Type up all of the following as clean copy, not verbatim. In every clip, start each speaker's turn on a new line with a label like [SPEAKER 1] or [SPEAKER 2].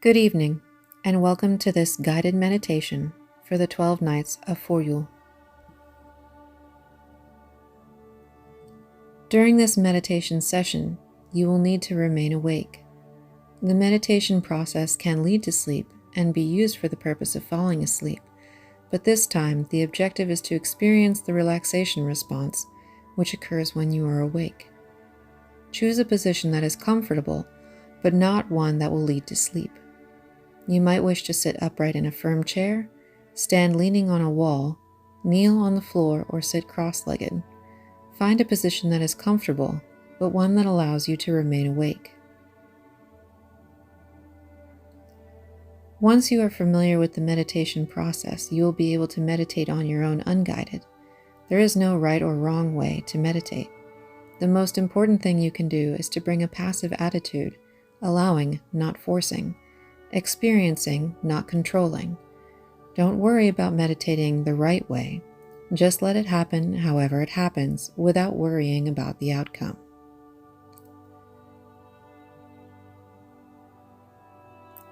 [SPEAKER 1] Good evening, and welcome to this guided meditation for the 12 nights of Voryuul. During this meditation session, you will need to remain awake. The meditation process can lead to sleep and be used for the purpose of falling asleep, but this time the objective is to experience the relaxation response which occurs when you are awake. Choose a position that is comfortable, but not one that will lead to sleep. You might wish to sit upright in a firm chair, stand leaning on a wall, kneel on the floor, or sit cross-legged. Find a position that is comfortable, but one that allows you to remain awake. Once you are familiar with the meditation process, you will be able to meditate on your own unguided. There is no right or wrong way to meditate. The most important thing you can do is to bring a passive attitude, allowing, not forcing, experiencing, not controlling. Don't worry about meditating the right way. Just let it happen however it happens without worrying about the outcome.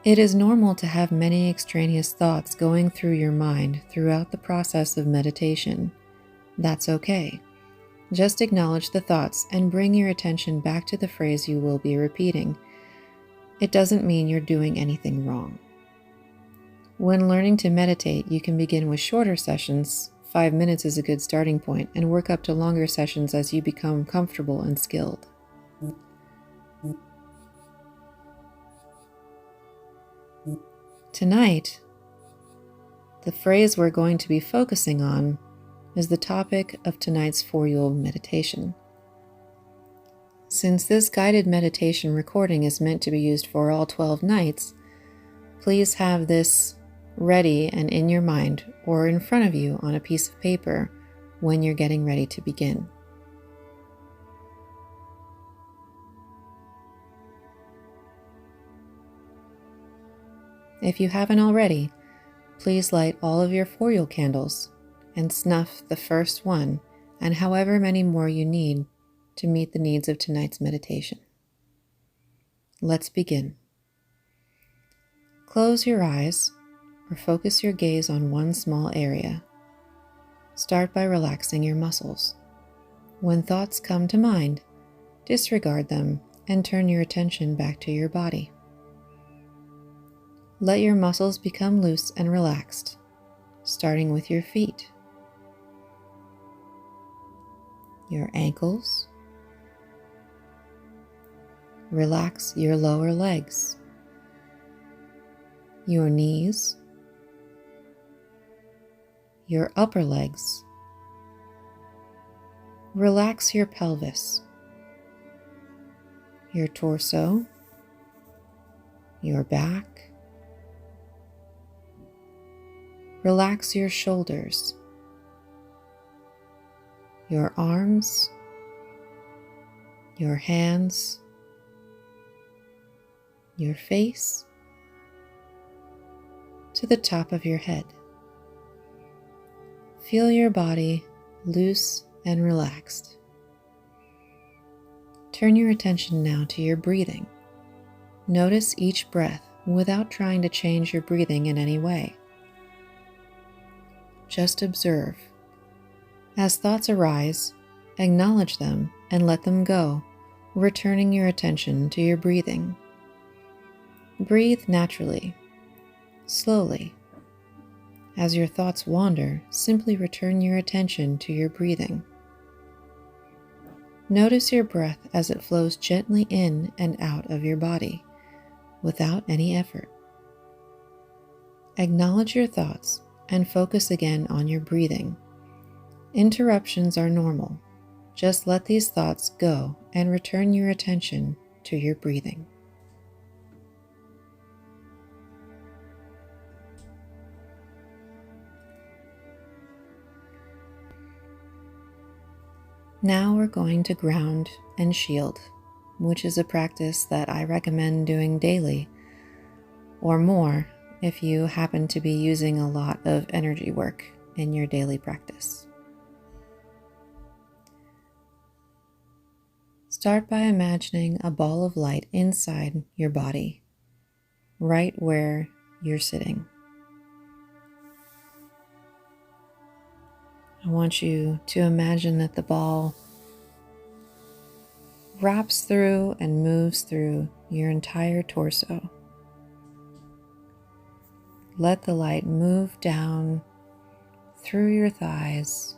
[SPEAKER 1] It is normal to have many extraneous thoughts going through your mind throughout the process of meditation. That's okay. Just acknowledge the thoughts and bring your attention back to the phrase you will be repeating. It doesn't mean you're doing anything wrong. When learning to meditate, you can begin with shorter sessions. 5 minutes is a good starting point, and work up to longer sessions as you become comfortable and skilled. Tonight, the phrase we're going to be focusing on is the topic of tonight's Voryuul meditation. Since this guided meditation recording is meant to be used for all 12 nights, please have this ready and in your mind or in front of you on a piece of paper when you're getting ready to begin. If you haven't already, please light all of your Voryuul candles and snuff the first one and however many more you need to meet the needs of tonight's meditation. Let's begin. Close your eyes or focus your gaze on one small area. Start by relaxing your muscles. When thoughts come to mind, disregard them and turn your attention back to your body. Let your muscles become loose and relaxed, starting with your feet, your ankles. Relax your lower legs, your knees, your upper legs. Relax your pelvis, your torso, your back. Relax your shoulders, your arms, your hands, your face, to the top of your head. Feel your body loose and relaxed. Turn your attention now to your breathing. Notice each breath without trying to change your breathing in any way. Just observe. As thoughts arise, acknowledge them and let them go, returning your attention to your breathing. Breathe naturally, slowly. As your thoughts wander, simply return your attention to your breathing. Notice your breath as it flows gently in and out of your body, without any effort. Acknowledge your thoughts and focus again on your breathing. Interruptions are normal. Just let these thoughts go and return your attention to your breathing. Now we're going to ground and shield, which is a practice that I recommend doing daily or more if you happen to be using a lot of energy work in your daily practice. Start by imagining a ball of light inside your body. right where you're sitting. I want you to imagine that the ball wraps through and moves through your entire torso. Let the light move down through your thighs,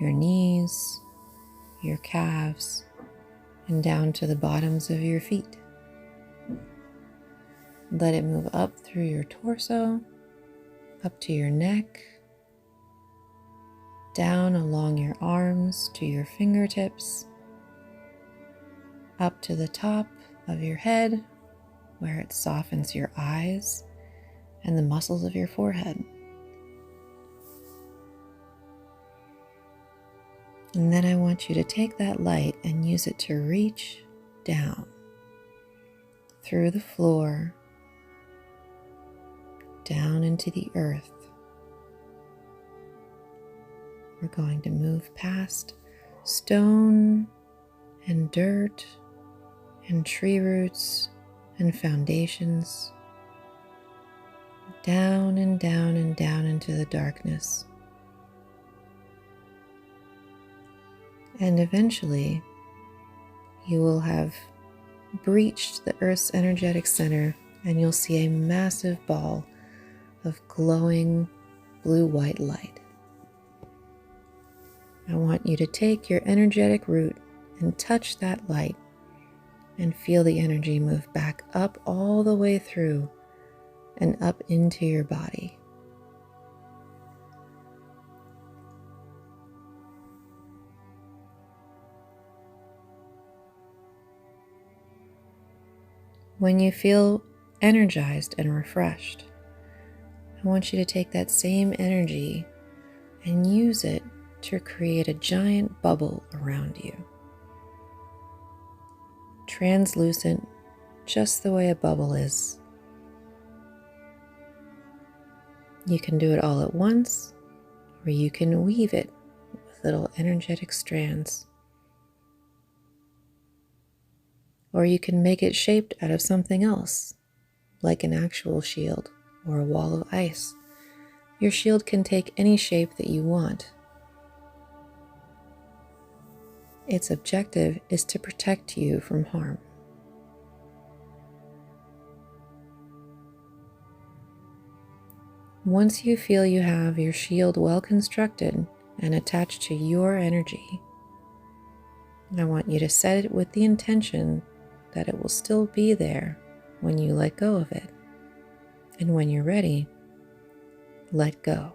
[SPEAKER 1] your knees, your calves, and down to the bottoms of your feet. Let it move up through your torso, up to your neck, down along your arms to your fingertips, up to the top of your head where it softens your eyes and the muscles of your forehead. And then I want you to take that light and use it to reach down through the floor, down into the earth. We're going to move past stone and dirt and tree roots and foundations, down and down and down into the darkness. And eventually, you will have breached the Earth's energetic center, and you'll see a massive ball of glowing blue-white light. I want you to take your energetic root and touch that light and feel the energy move back up all the way through and up into your body. When you feel energized and refreshed, I want you to take that same energy and use it to create a giant bubble around you. Translucent, just the way a bubble is. You can do it all at once, or you can weave it with little energetic strands. Or you can make it shaped out of something else, like an actual shield or a wall of ice. Your shield can take any shape that you want. Its objective is to protect you from harm. Once you feel you have your shield well constructed and attached to your energy, I want you to set it with the intention that it will still be there when you let go of it. And when you're ready, let go.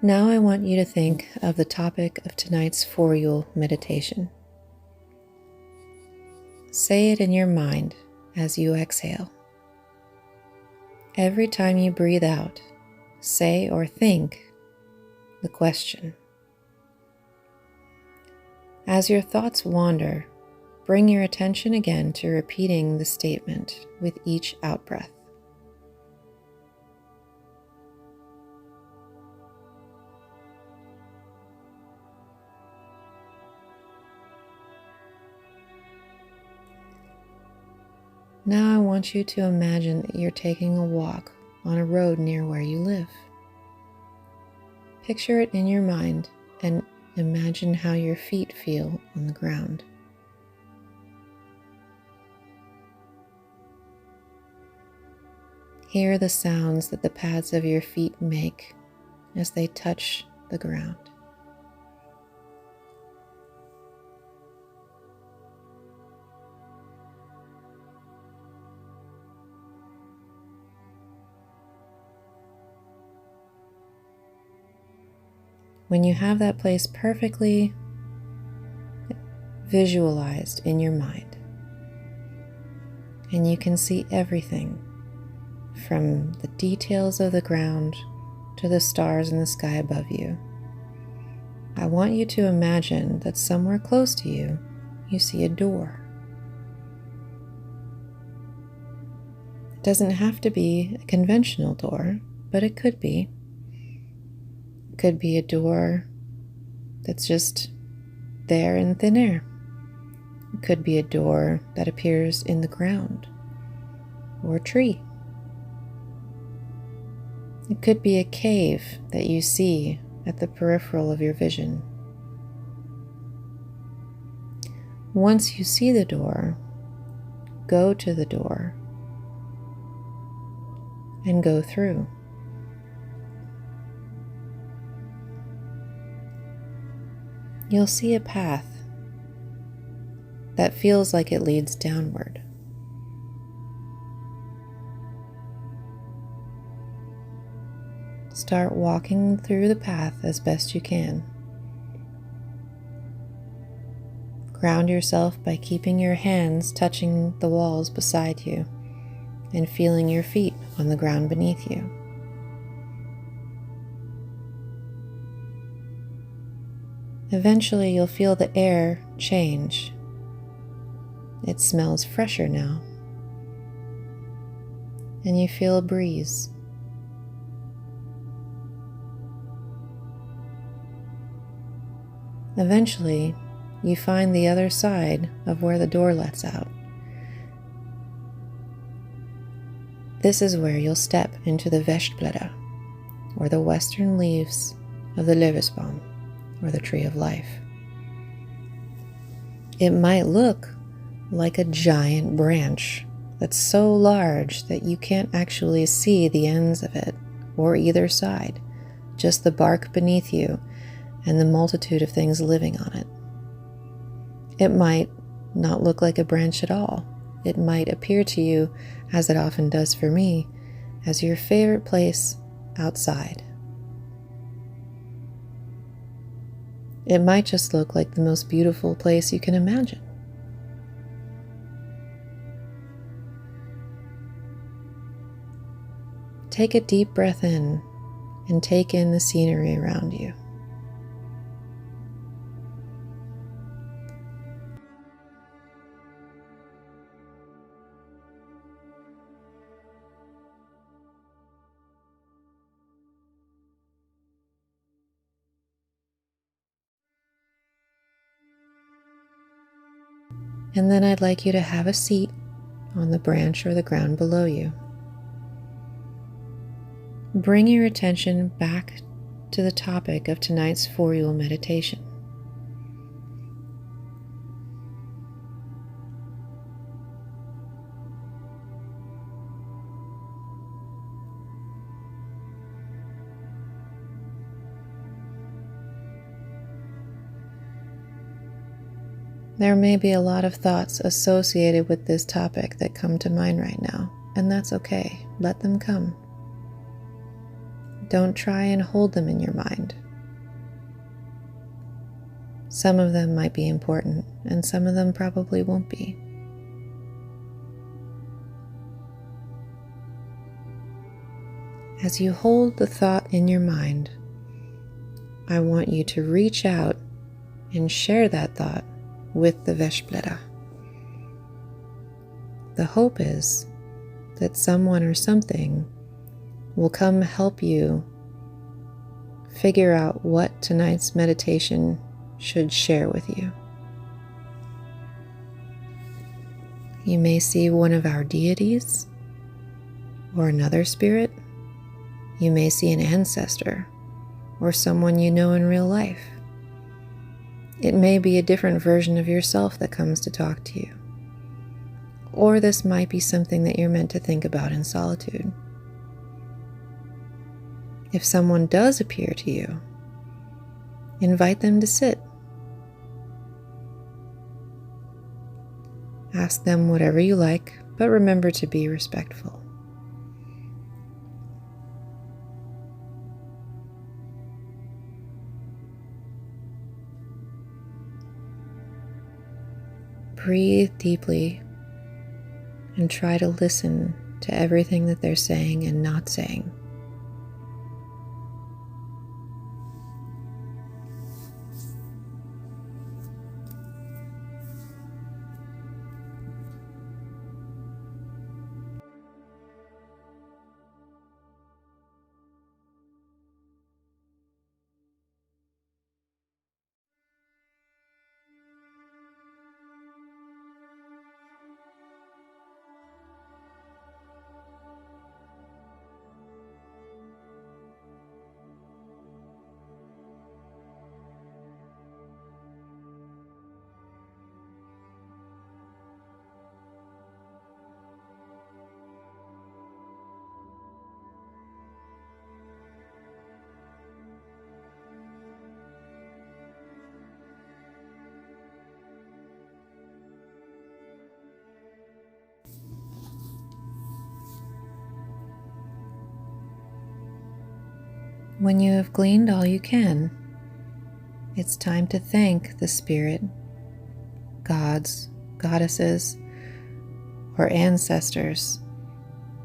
[SPEAKER 1] Now I want you to think of the topic of tonight's Voryuul meditation. Say it in your mind as you exhale. Every time you breathe out, say or think the question. As your thoughts wander, bring your attention again to repeating the statement with each out-breath. Now I want you to imagine that you're taking a walk on a road near where you live. Picture it in your mind and imagine how your feet feel on the ground. Hear the sounds that the pads of your feet make as they touch the ground. When you have that place perfectly visualized in your mind, and you can see everything from the details of the ground to the stars in the sky above you, I want you to imagine that somewhere close to you, you see a door. It doesn't have to be a conventional door, but it could be. It could be a door that's just there in thin air. It could be a door that appears in the ground or a tree. It could be a cave that you see at the peripheral of your vision. Once you see the door, go to the door and go through. You'll see a path that feels like it leads downward. Start walking through the path as best you can. Ground yourself by keeping your hands touching the walls beside you and feeling your feet on the ground beneath you. Eventually, you'll feel the air change. It smells fresher now, and you feel a breeze. Eventually, you find the other side of where the door lets out. This is where you'll step into the Vestblätter, or the western leaves of the Levesbaum, or the tree of life. It might look like a giant branch that's so large that you can't actually see the ends of it or either side, just the bark beneath you and the multitude of things living on it. It might not look like a branch at all. It might appear to you, as it often does for me, as your favorite place outside. It might just look like the most beautiful place you can imagine. Take a deep breath in and take in the scenery around you. And then I'd like you to have a seat on the branch or the ground below you. Bring your attention back to the topic of tonight's Voryuul meditation. There may be a lot of thoughts associated with this topic that come to mind right now, and that's okay. Let them come. Don't try and hold them in your mind. Some of them might be important, and some of them probably won't be. As you hold the thought in your mind, I want you to reach out and share that thought with the Vestblätter. The hope is that someone or something will come help you figure out what tonight's meditation should share with you. You may see one of our deities or another spirit. You may see an ancestor or someone you know in real life. It may be a different version of yourself that comes to talk to you. Or this might be something that you're meant to think about in solitude. If someone does appear to you, invite them to sit. Ask them whatever you like, but remember to be respectful. Breathe deeply and try to listen to everything that they're saying and not saying. When you have gleaned all you can, it's time to thank the spirit, gods, goddesses, or ancestors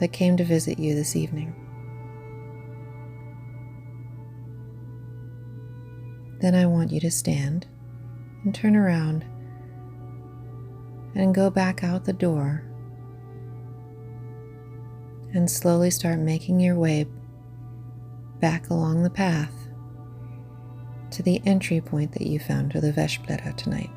[SPEAKER 1] that came to visit you this evening. Then I want you to stand and turn around and go back out the door and slowly start making your way back along the path to the entry point that you found to the Veshpleta tonight.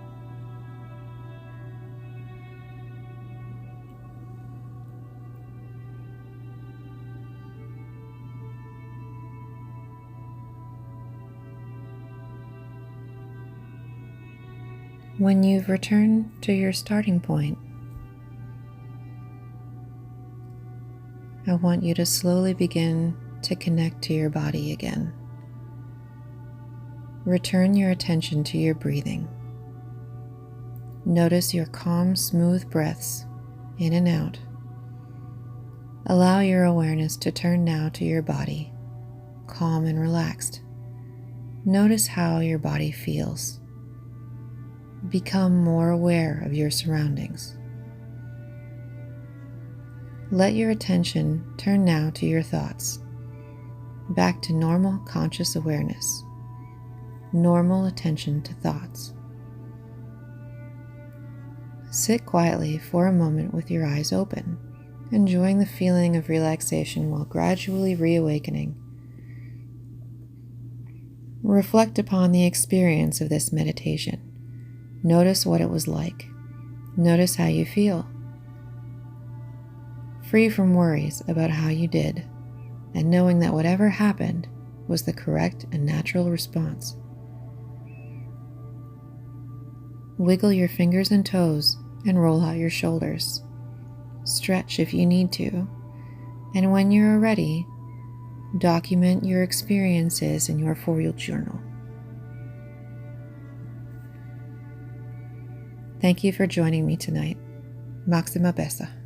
[SPEAKER 1] When you've returned to your starting point, I want you to slowly begin to connect to your body again. Return your attention to your breathing. Notice your calm, smooth breaths in and out. Allow your awareness to turn now to your body, calm and relaxed. Notice how your body feels. Become more aware of your surroundings. Let your attention turn now to your thoughts, back to normal conscious awareness, normal attention to thoughts. Sit quietly for a moment with your eyes open, enjoying the feeling of relaxation while gradually reawakening. Reflect upon the experience of this meditation. Notice what it was like. Notice how you feel. Free from worries about how you did, and knowing that whatever happened was the correct and natural response. Wiggle your fingers and toes and roll out your shoulders. Stretch if you need to, and when you are ready, document your experiences in your Voryuul journal. Thank you for joining me tonight. Maxima Besa.